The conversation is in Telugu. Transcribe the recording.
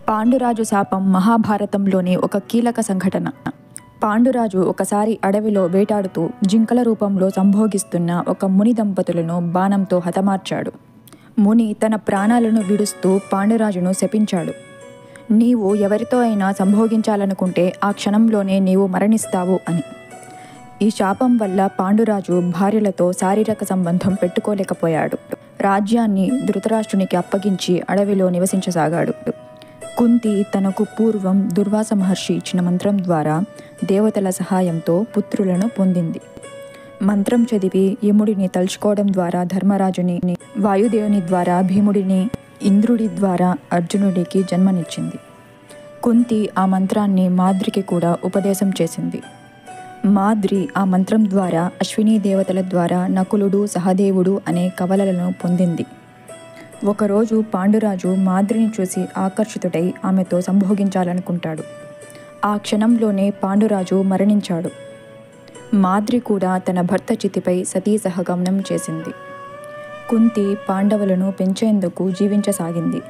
పాండురాజు శాపం మహాభారతంలోని ఒక కీలక సంఘటన. పాండురాజు ఒకసారి అడవిలో వేటాడుతూ జింకల రూపంలో సంభోగిస్తున్న ఒక ముని దంపతులను బాణంతో హతమార్చాడు. ముని తన ప్రాణాలను విడుస్తూ పాండురాజును శపించాడు. నీవు ఎవరితో అయినా సంభోగించాలనుకుంటే ఆ క్షణంలోనే నీవు మరణిస్తావు అని. ఈ శాపం వల్ల పాండురాజు భార్యలతో శారీరక సంబంధం పెట్టుకోలేకపోయాడు. రాజ్యాన్ని ధృతరాష్ట్రునికి అప్పగించి అడవిలో నివసించసాగాడు. కుంతి తనకు పూర్వం దుర్వాస మహర్షి ఇచ్చిన మంత్రం ద్వారా దేవతల సహాయంతో పుత్రులను పొందింది. మంత్రం చదివి యముడిని తలుచుకోవడం ద్వారా ధర్మరాజుని, వాయుదేవుని ద్వారా భీముడిని, ఇంద్రుడి ద్వారా అర్జునుడికి జన్మనిచ్చింది. కుంతి ఆ మంత్రాన్ని మాద్రికి కూడా ఉపదేశం చేసింది. మాద్రి ఆ మంత్రం ద్వారా అశ్వినీ దేవతల ద్వారా నకులుడు, సహదేవుడు అనే కవలలను పొందింది. ఒకరోజు పాండురాజు మాద్రిని చూసి ఆకర్షితుడై ఆమెతో సంభోగించాలనుకుంటాడు. ఆ క్షణంలోనే పాండురాజు మరణించాడు. మాద్రి కూడా తన భర్త చితిపై సతీ సహగమనం చేసింది. కుంతి పాండవులను పెంచేందుకు జీవించసాగింది.